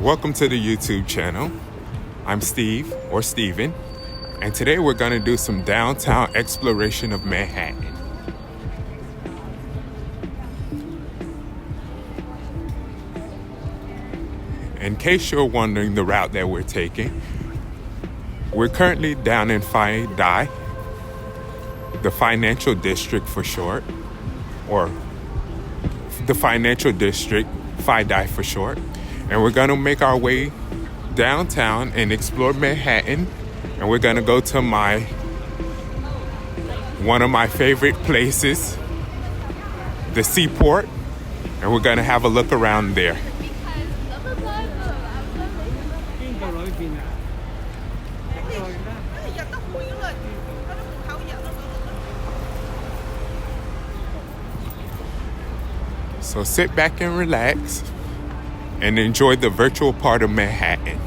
Welcome to the YouTube channel. I'm Steve, or Steven, and today we're going to do some downtown exploration of Manhattan. In case you're wondering the route that we're taking, we're currently down in FI-DI, the financial district for short, or the financial district, FI-DI for short, and we're going to make our way downtown and explore Manhattan, and we're going to go to one of my favorite places, the seaport, and we're going to have a look around there. So sit back and relax and enjoy the virtual part of Manhattan.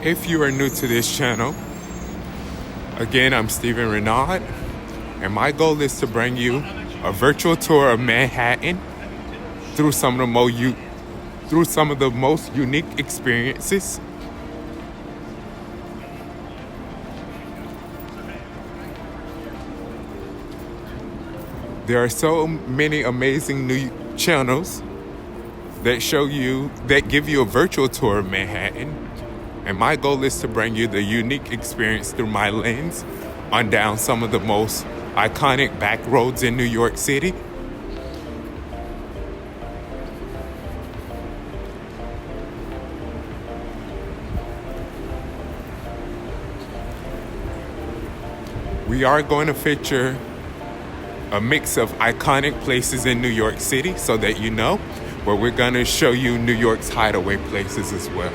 If you are new to this channel, again, I'm Steven Renaud, and my goal is to bring you a virtual tour of Manhattan through some of the most unique experiences. There are so many amazing new channels that give you a virtual tour of Manhattan. And my goal is to bring you the unique experience through my lens on down some of the most iconic back roads in New York City. We are going to feature a mix of iconic places in New York City so that you know, but we're going to show you New York's hideaway places as well.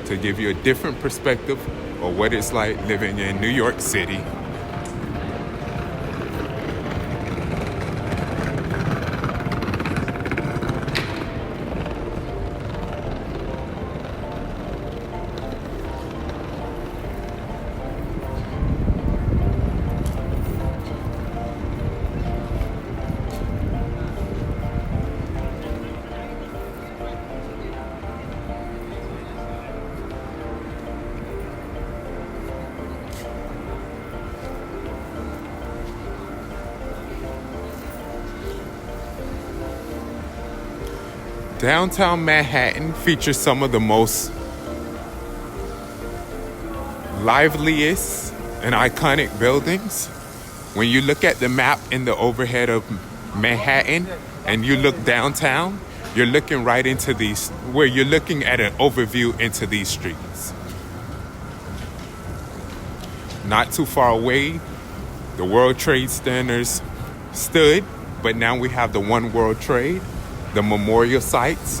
To give you a different perspective of what it's like living in New York City. Downtown Manhattan features some of the most liveliest and iconic buildings. When you look at the map in the overhead of Manhattan and you look downtown, you're looking right into these, where you're looking at an overview into these streets. Not too far away, the World Trade Centers stood, but now we have the One World Trade, the memorial sites.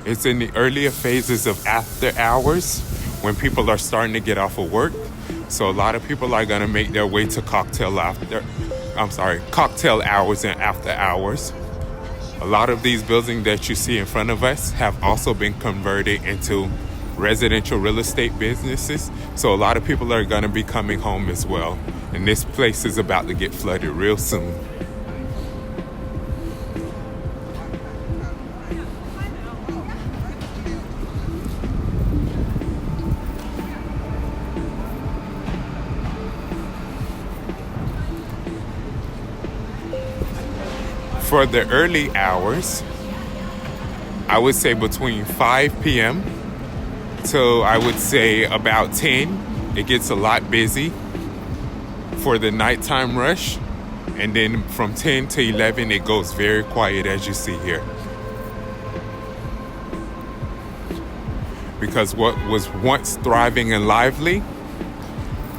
It's in the earlier phases of after hours when people are starting to get off of work. So a lot of people are gonna make their way to cocktail hours and after hours. A lot of these buildings that you see in front of us have also been converted into residential real estate businesses. So a lot of people are going to be coming home as well. And this place is about to get flooded real soon. For the early hours, I would say between 5 p.m. till I would say about 10, it gets a lot busy for the nighttime rush. And then from 10 to 11, it goes very quiet, as you see here. Because what was once thriving and lively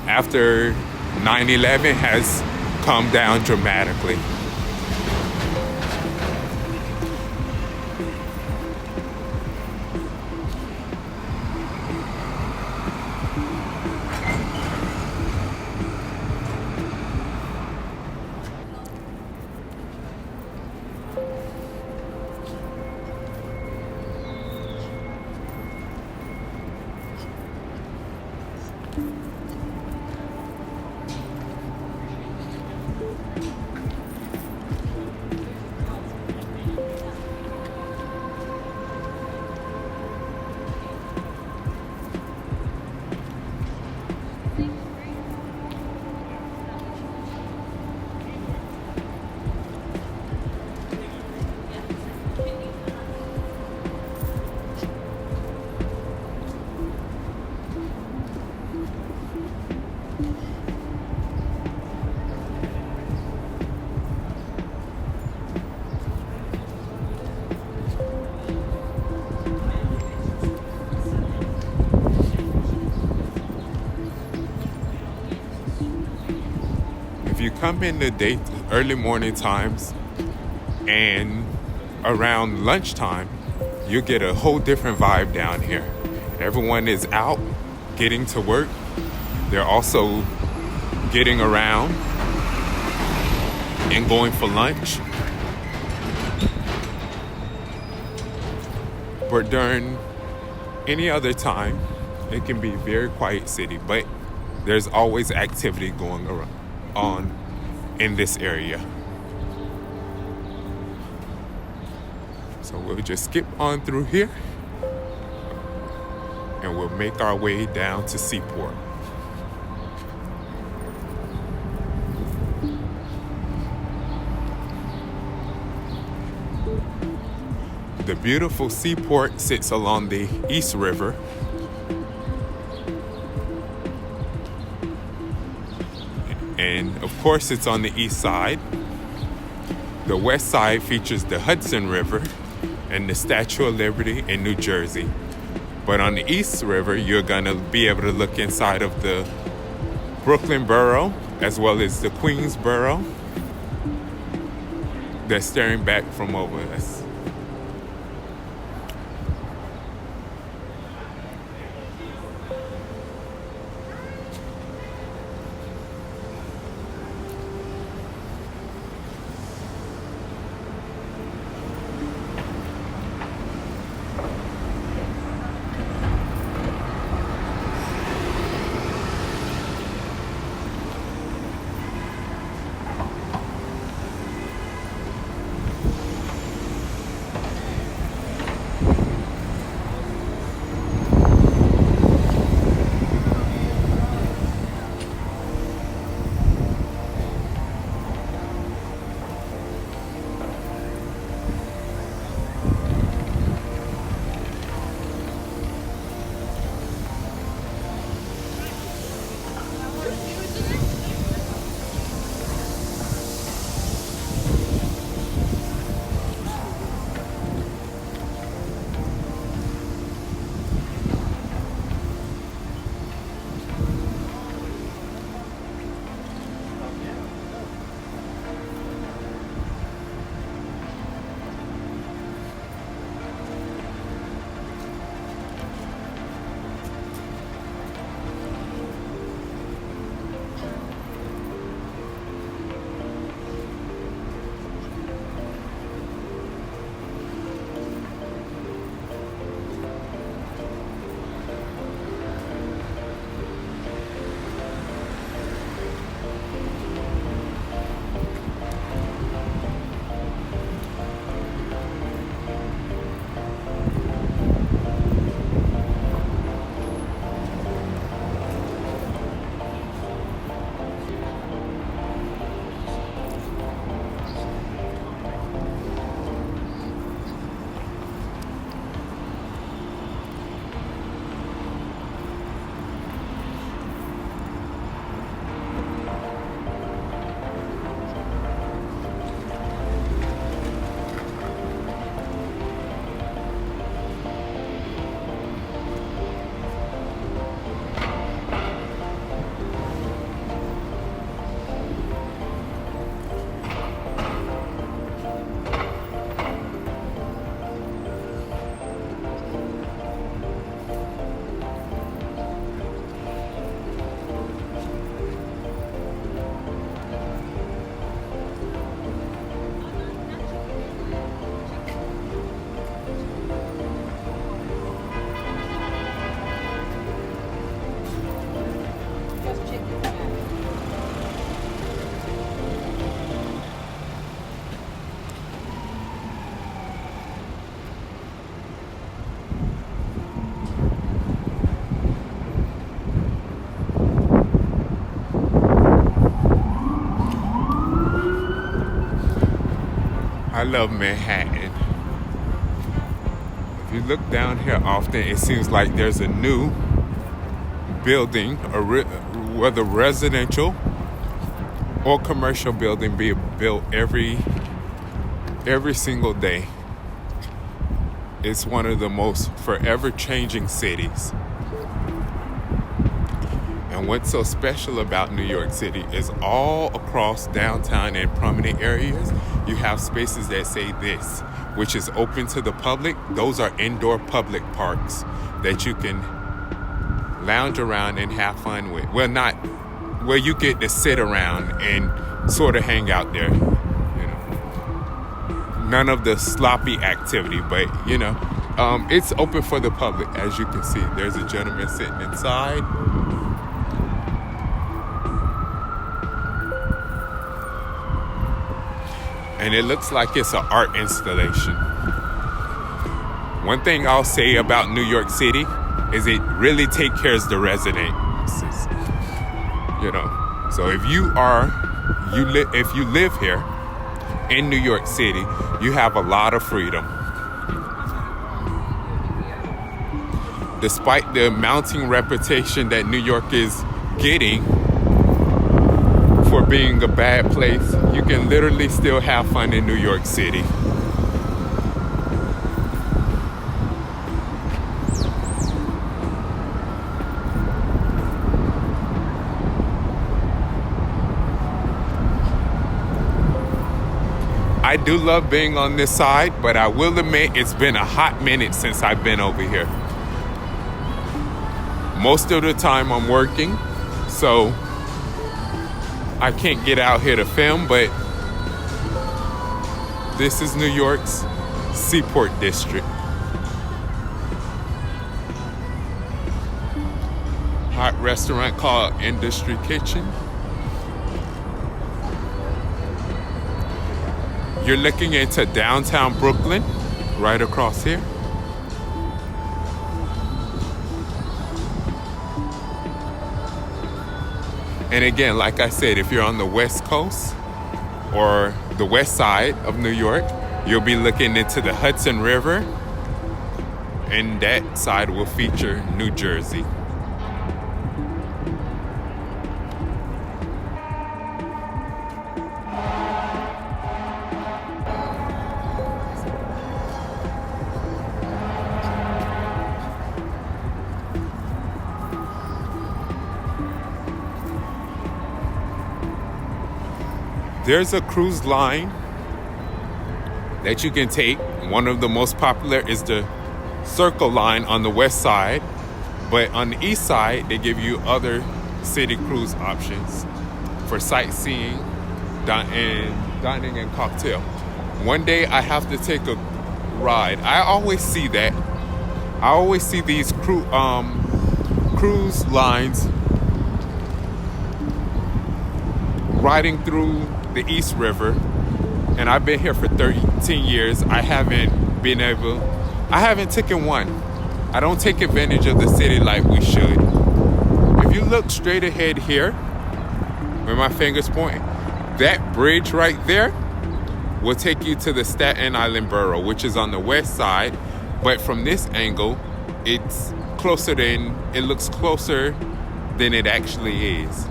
after 9/11 has calmed down dramatically. You come in the early morning times and around lunchtime, you get a whole different vibe down here. Everyone is out getting to work. They're also getting around and going for lunch. But during any other time, it can be a very quiet city, but there's always activity going on in this area. So we'll just skip on through here and we'll make our way down to Seaport. The beautiful Seaport sits along the East River. And of course, it's on the east side. The west side features the Hudson River and the Statue of Liberty in New Jersey. But on the East River, you're going to be able to look inside of the Brooklyn Borough as well as the Queens Borough. They're staring back from over us. I love Manhattan. If you look down here often, it seems like there's a new building, whether residential or commercial building, being built every single day. It's one of the most forever changing cities. And what's so special about New York City is all across downtown and prominent areas, you have spaces that say this, which is open to the public. Those are indoor public parks that you can lounge around and have fun with. Well, not where you get to sit around and sort of hang out there. You know, none of the sloppy activity, but it's open for the public. As you can see, there's a gentleman sitting inside. And it looks like it's an art installation. One thing I'll say about New York City is it really takes care of the residents. So if if you live here in New York City, you have a lot of freedom. Despite the mounting reputation that New York is getting being a bad place, you can literally still have fun in New York City. I do love being on this side, but I will admit it's been a hot minute since I've been over here. Most of the time I'm working, so I can't get out here to film, but this is New York's Seaport District. Hot restaurant called Industry Kitchen. You're looking into downtown Brooklyn, right across here. And again, like I said, if you're on the West Coast or the west side of New York, you'll be looking into the Hudson River, and that side will feature New Jersey. There's a cruise line that you can take. One of the most popular is the Circle Line on the west side, but on the east side, they give you other city cruise options for sightseeing, dining and cocktail. One day I have to take a ride. I always see that. I always see these cruise lines riding through the East River, and I've been here for 13 years. I haven't taken one. I don't take advantage of the city like we should. If you look straight ahead here, where my fingers point, that bridge right there will take you to the Staten Island borough, which is on the west side, but from this angle, it looks closer than it actually is.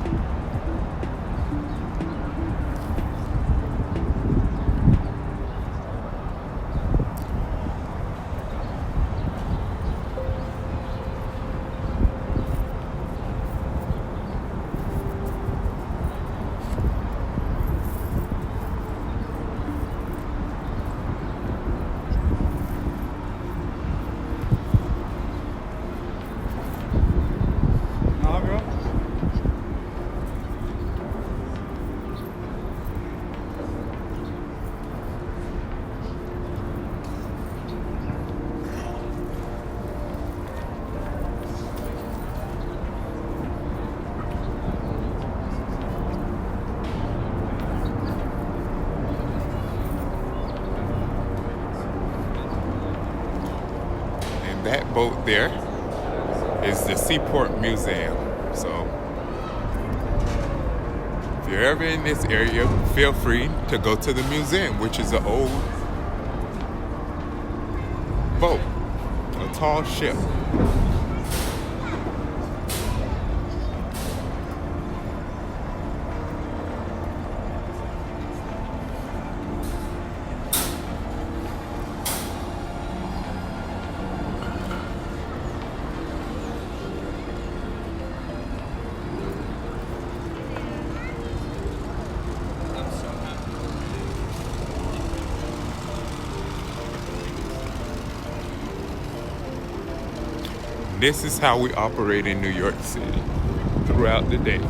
That boat there is the Seaport Museum. So if you're ever in this area, feel free to go to the museum, which is an old boat, a tall ship. This is how we operate in New York City throughout the day.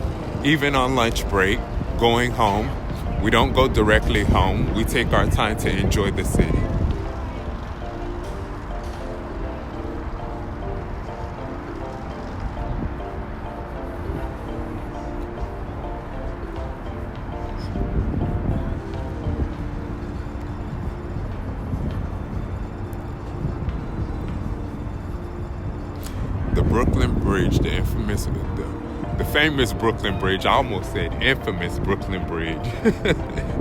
Even on lunch break, going home, we don't go directly home. We take our time to enjoy the city. The Brooklyn Bridge, the famous Brooklyn Bridge. I almost said infamous Brooklyn Bridge.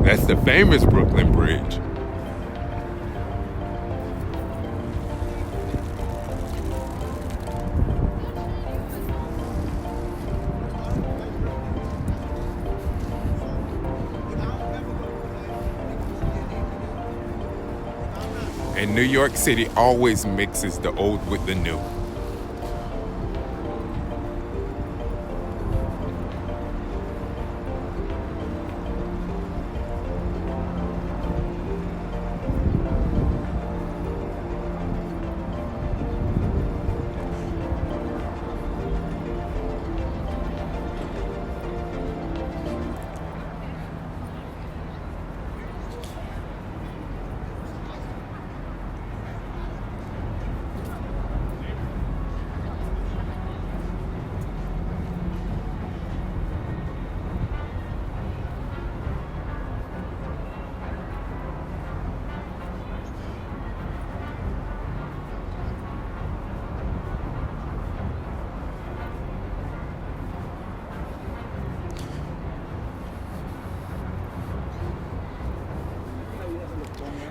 That's the famous Brooklyn Bridge. And New York City always mixes the old with the new.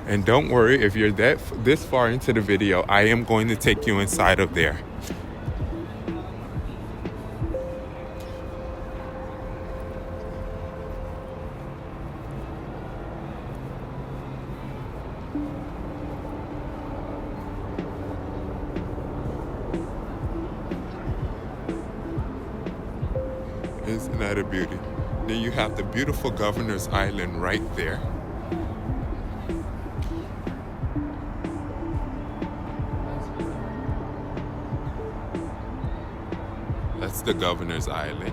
And don't worry, if you're this far into the video, I am going to take you inside of there. Isn't that a beauty? Then you have the beautiful Governor's Island right there. That's the Governor's Island.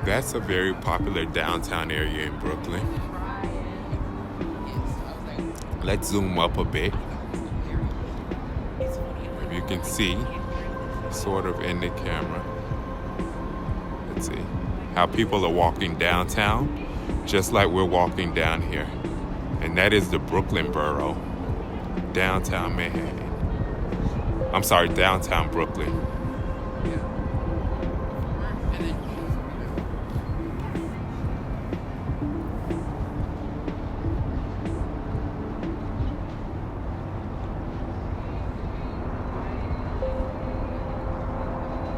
That's a very popular downtown area in Brooklyn. Let's zoom up a bit. If you can see, sort of in the camera. Let's see how people are walking downtown, just like we're walking down here. And that is the Brooklyn borough, downtown Manhattan. I'm sorry, downtown Brooklyn.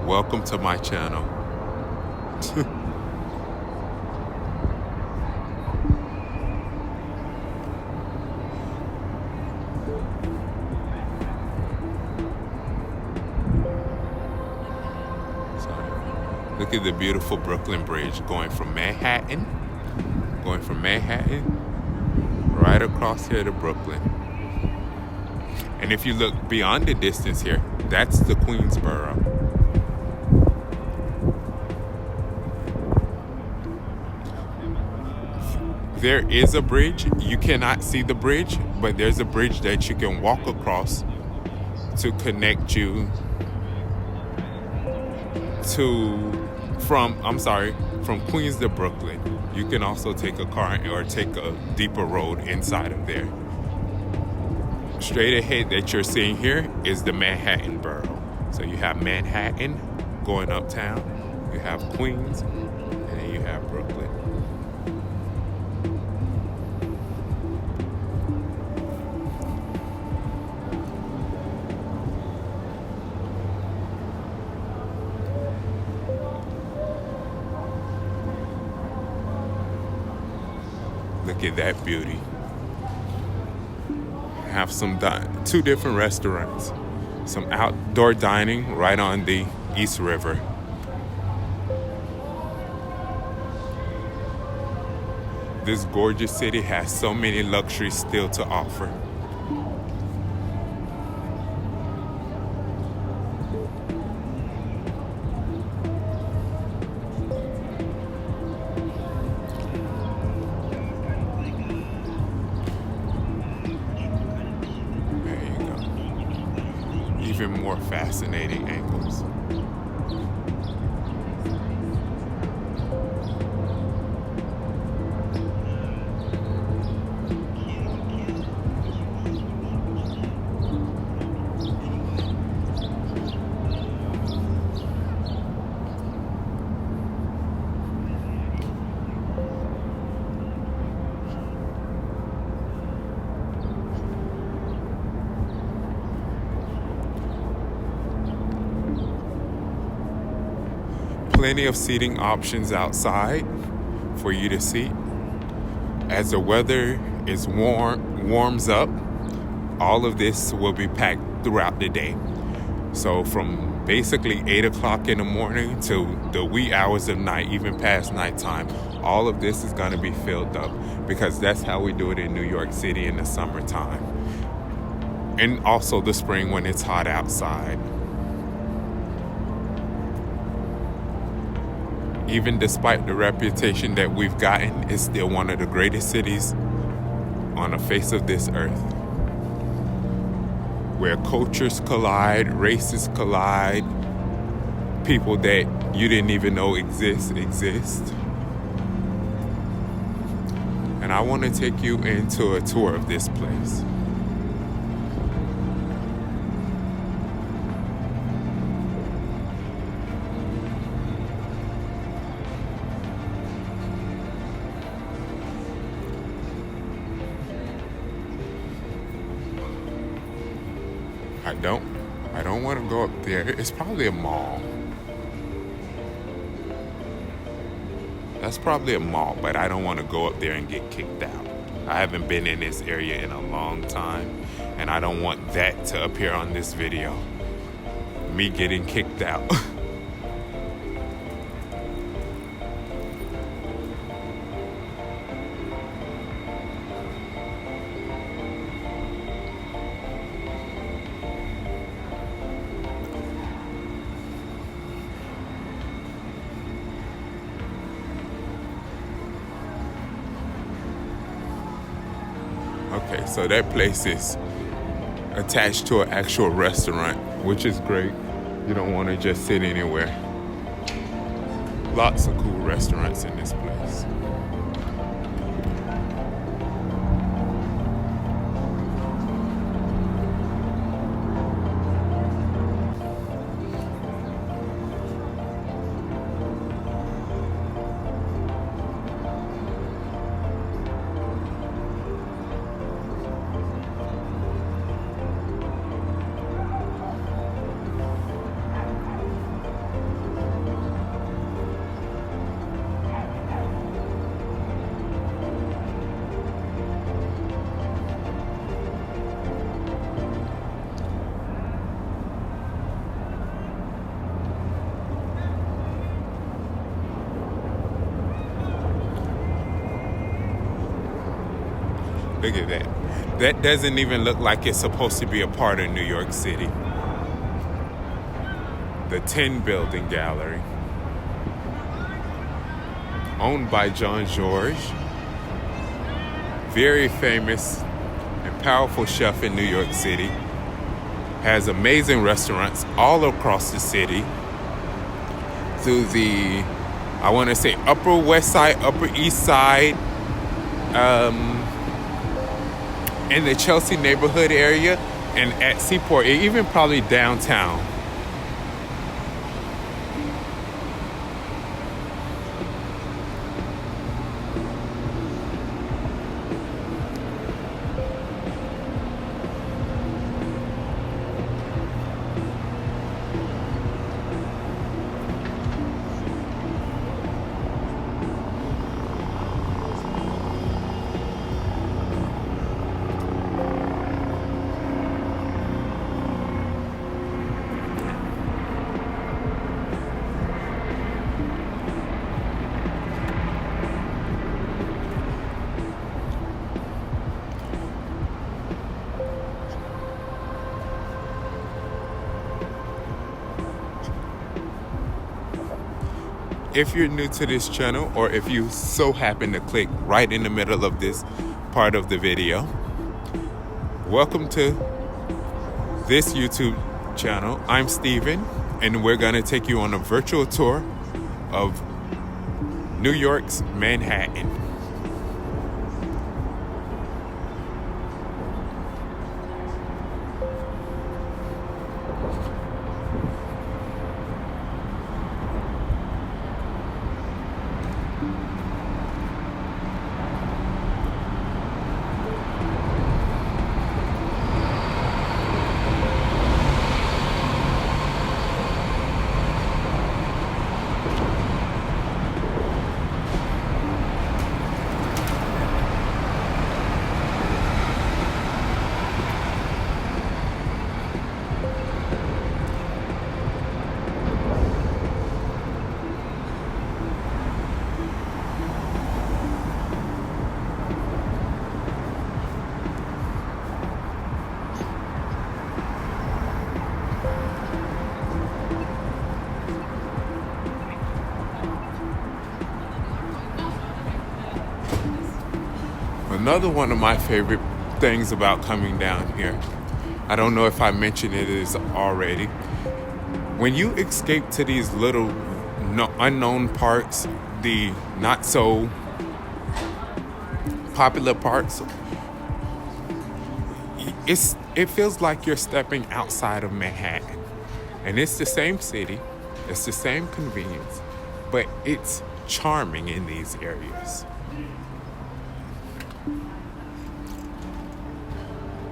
Welcome to my channel. Look at the beautiful Brooklyn Bridge going from Manhattan right across here to Brooklyn. And if you look beyond the distance here, that's the Queensboro. There is a bridge. You cannot see the bridge, but there's a bridge that you can walk across to connect you from Queens to Brooklyn. You can also take a car or take a deeper road inside of there. Straight ahead that you're seeing here is the Manhattan borough. So you have Manhattan going uptown, you have Queens, and then you have Brooklyn. Look at that beauty. Have two different restaurants, some outdoor dining right on the East River. This gorgeous city has so many luxuries still to offer. Even more fascinating angles. Plenty of seating options outside. for you to see. As the weather warms up, all of this will be packed throughout the day. So from basically 8 o'clock in the morning to the wee hours of night, even past nighttime, all of this is going to be filled up, because that's how we do it in New York City in the summertime. And also the spring when it's hot outside. Even despite the reputation that we've gotten, it's still one of the greatest cities on the face of this earth, where cultures collide, races collide, people that you didn't even know exist. And I want to take you into a tour of this place. I don't want to go up there. It's probably a mall. That's probably a mall, but I don't want to go up there and get kicked out. I haven't been in this area in a long time, and I don't want that to appear on this video. Me getting kicked out. Okay, so that place is attached to an actual restaurant, which is great. You don't want to just sit anywhere. Lots of cool restaurants in this place. Look at that. That doesn't even look like it's supposed to be a part of New York City. The 10 Building Gallery, owned by John George, very famous and powerful chef in New York City, has amazing restaurants all across the city, through the, I want to say, Upper West Side, Upper East Side, in the Chelsea neighborhood area, and at Seaport, and even probably downtown. If you're new to this channel, or if you so happen to click right in the middle of this part of the video, welcome to this YouTube channel. I'm Steven, and we're gonna take you on a virtual tour of New York's Manhattan. Another one of my favorite things about coming down here, I don't know if I mentioned it is already, when you escape to these little unknown parts, the not so popular parts, it feels like you're stepping outside of Manhattan. And it's the same city, it's the same convenience, but it's charming in these areas.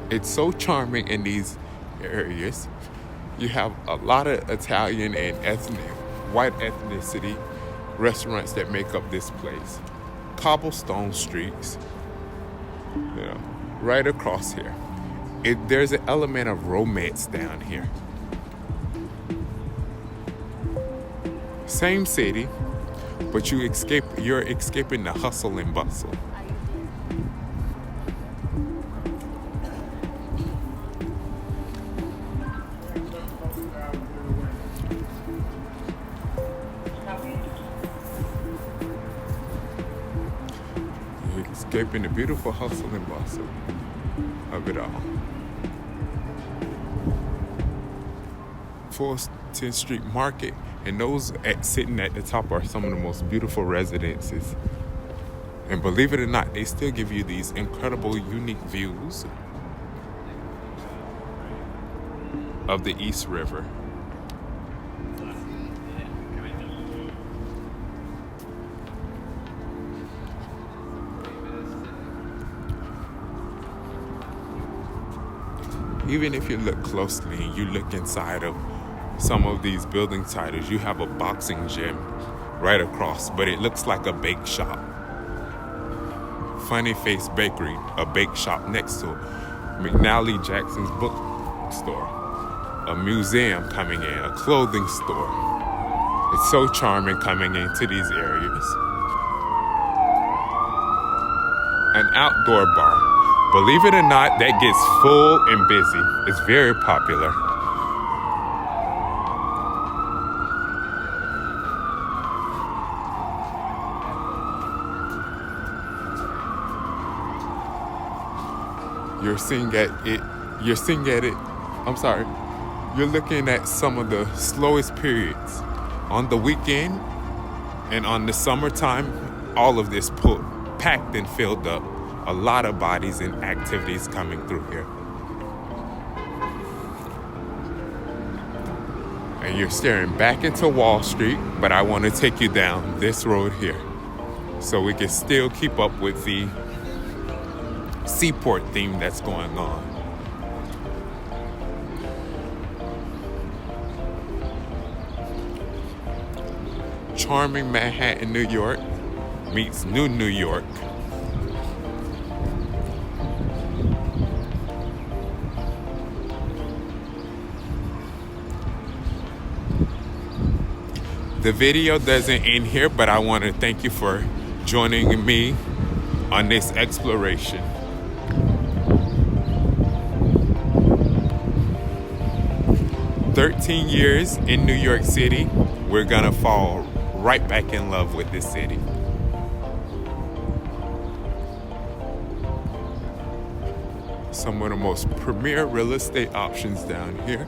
It's so charming in these areas. You have a lot of Italian and white ethnicity restaurants that make up this place. Cobblestone streets, right across here. There's an element of romance down here. Same city, but you're escaping the hustle and bustle. You're escaping the beautiful hustle and bustle of it all. Fulton Street Market, and those sitting at the top are some of the most beautiful residences. And believe it or not, they still give you these incredible, unique views of the East River. Even if you look closely and you look inside of some of these building titles, you have a boxing gym right across, but it looks like a bake shop. Funny Face Bakery, a bake shop next to McNally Jackson's bookstore, a museum coming in, a clothing store. It's so charming coming into these areas. An outdoor bar. Believe it or not, that gets full and busy. It's very popular. You're looking at some of the slowest periods. On the weekend and on the summertime, all of this packed and filled up. A lot of bodies and activities coming through here. And you're staring back into Wall Street, but I want to take you down this road here so we can still keep up with the seaport theme that's going on. Charming Manhattan, New York meets New York. The video doesn't end here, but I want to thank you for joining me on this exploration. "13 years in New York City, we're gonna fall right back in love with this city." Some of the most premier real estate options down here,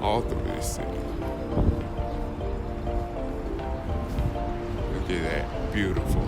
all through this city. Look at that, beautiful.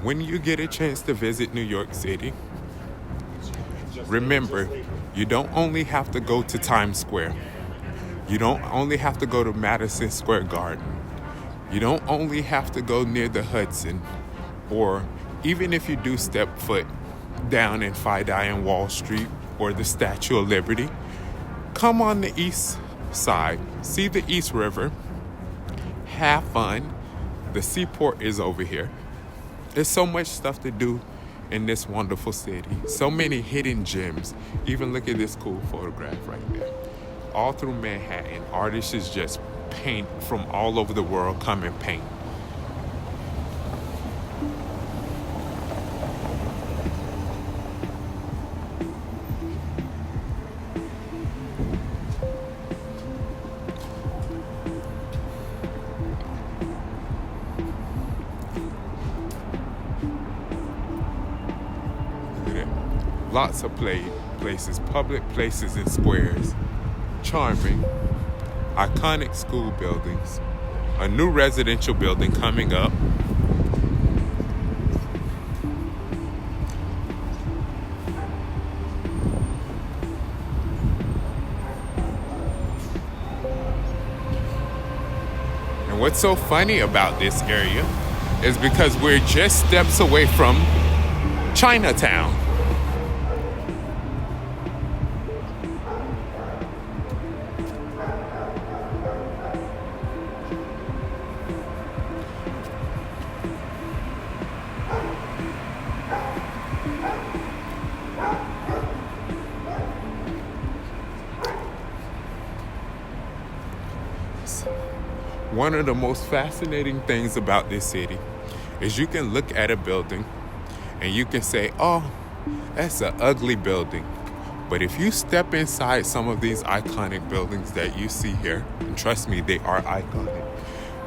When you get a chance to visit New York City, remember, you don't only have to go to Times Square. You don't only have to go to Madison Square Garden. You don't only have to go near the Hudson, or even if you do step foot down in Fidei and Wall Street or the Statue of Liberty, come on the east side, see the East River, have fun. The seaport is over here. There's so much stuff to do in this wonderful city. So many hidden gems. Even look at this cool photograph right there. all through Manhattan, artists just paint from all over the world come and paint. Look at that. Lots of places, public places and squares. Charming, iconic school buildings, a new residential building coming up. And what's so funny about this area is because we're just steps away from Chinatown. One of the most fascinating things about this city is you can look at a building and you can say, oh, that's an ugly building. But if you step inside some of these iconic buildings that you see here, and trust me, they are iconic,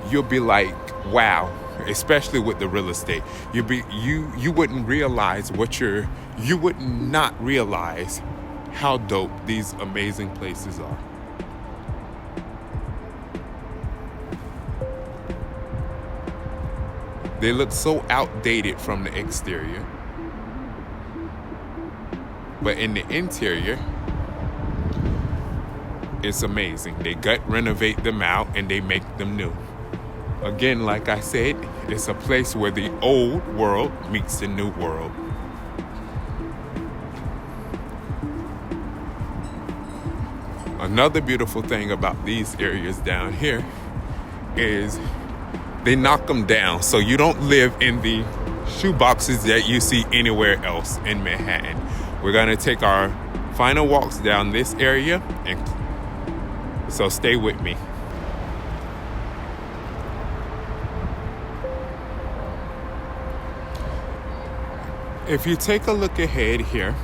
you'll be like, wow, especially with the real estate. You wouldn't realize you would not realize how dope these amazing places are. They look so outdated from the exterior, but in the interior, it's amazing. They gut renovate them out and they make them new. Again, like I said, it's a place where the old world meets the new world. Another beautiful thing about these areas down here is they knock them down, so you don't live in the shoeboxes that you see anywhere else in Manhattan. We're gonna take our final walks down this area, and so stay with me. If you take a look ahead here,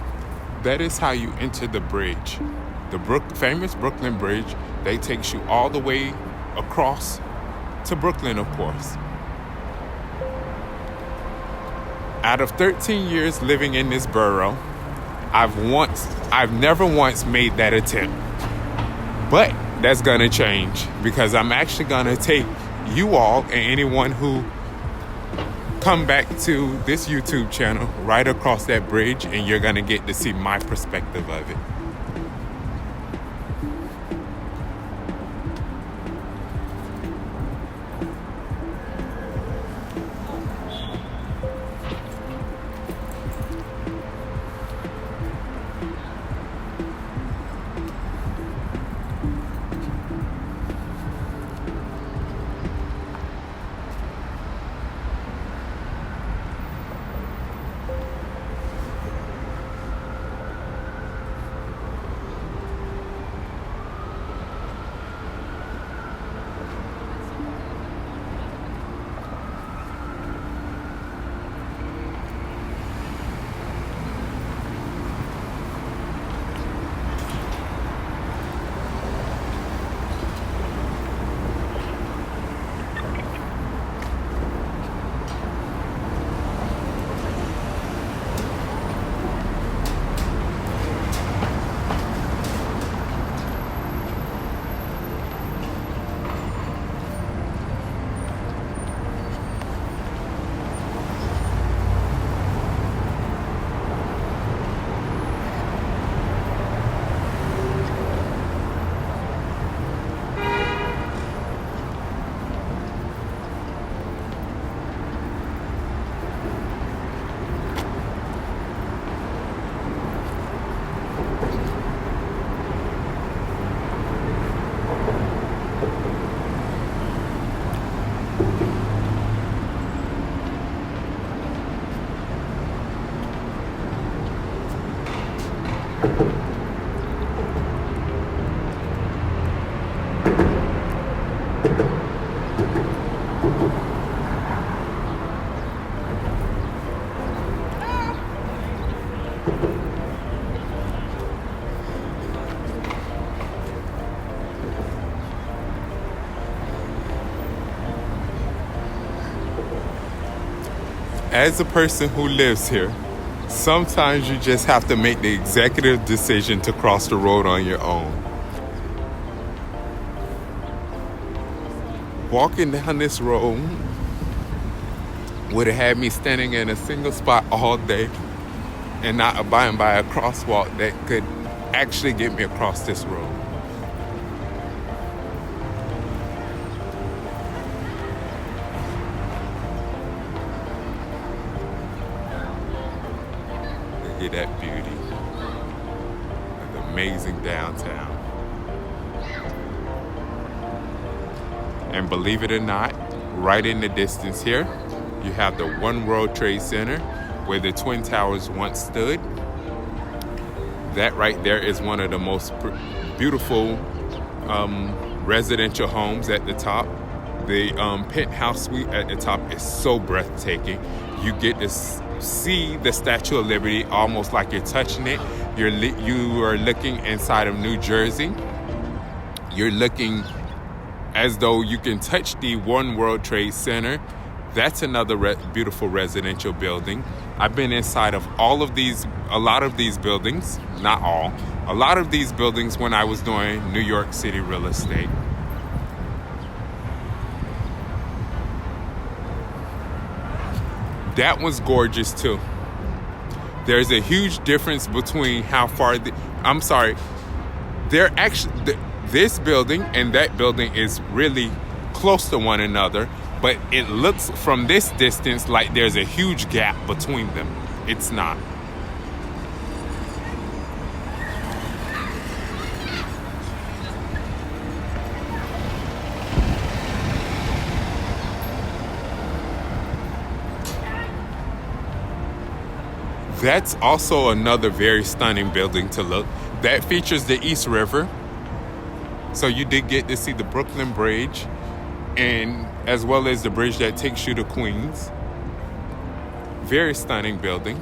that is how you enter the bridge. The famous Brooklyn Bridge, that takes you all the way across to Brooklyn, of course. Out of 13 years living in this borough, I've never once made that attempt. But that's gonna change, because I'm actually gonna take you all and anyone who come back to this YouTube channel right across that bridge, and you're gonna get to see my perspective of it. As a person who lives here, sometimes you just have to make the executive decision to cross the road on your own. Walking down this road would have had me standing in a single spot all day and not abiding by a crosswalk that could actually get me across this road. Look at that beauty. An amazing downtown. And believe it or not, right in the distance here, you have the One World Trade Center where the Twin Towers once stood. That right there is one of the most beautiful residential homes at the top. The penthouse suite at the top is so breathtaking. You get to see the Statue of Liberty almost like you're touching it. You are looking inside of New Jersey. You're looking as though you can touch the One World Trade Center. That's another beautiful residential building. I've been inside of a lot of these buildings, not all, a lot of these buildings when I was doing New York City real estate. That was gorgeous too. There's a huge difference between how far this building and that building is really close to one another, but it looks from this distance like there's a huge gap between them. It's not. That's also another very stunning building to look. That features the East River. So you did get to see the Brooklyn Bridge, and as well as the bridge that takes you to Queens. Very stunning building.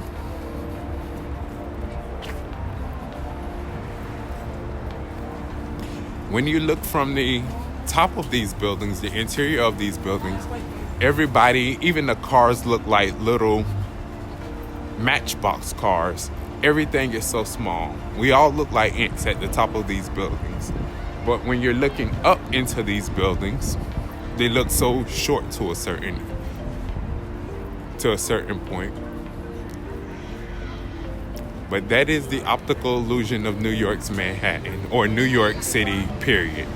When you look from the top of these buildings, the interior of these buildings, everybody, even the cars look like little Matchbox cars. Everything is so small. We all look like ants at the top of these buildings. But when you're looking up into these buildings, they look so short to a certain point. But that is the optical illusion of New York's Manhattan, or New York City, period.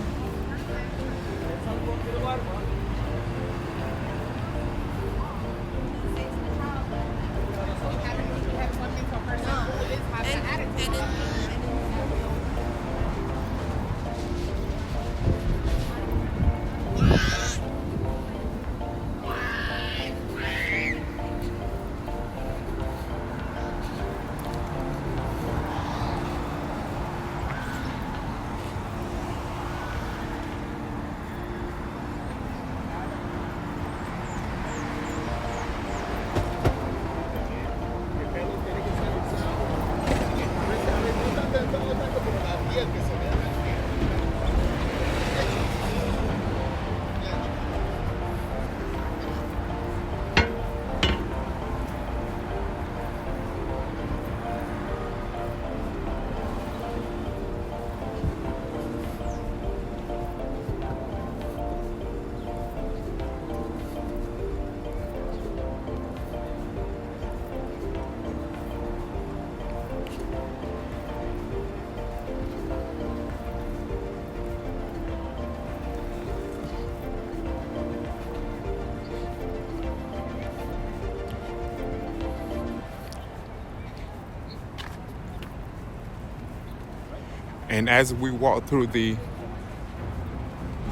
And as we walk through the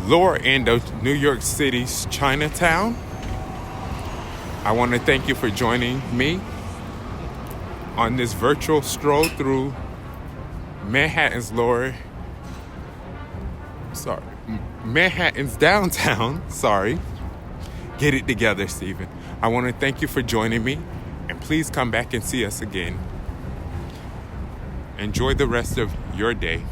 lower end of New York City's Chinatown, I want to thank you for joining me on this virtual stroll through Manhattan's downtown. Get it together, Stephen. I want to thank you for joining me, and please come back and see us again. Enjoy the rest of your day.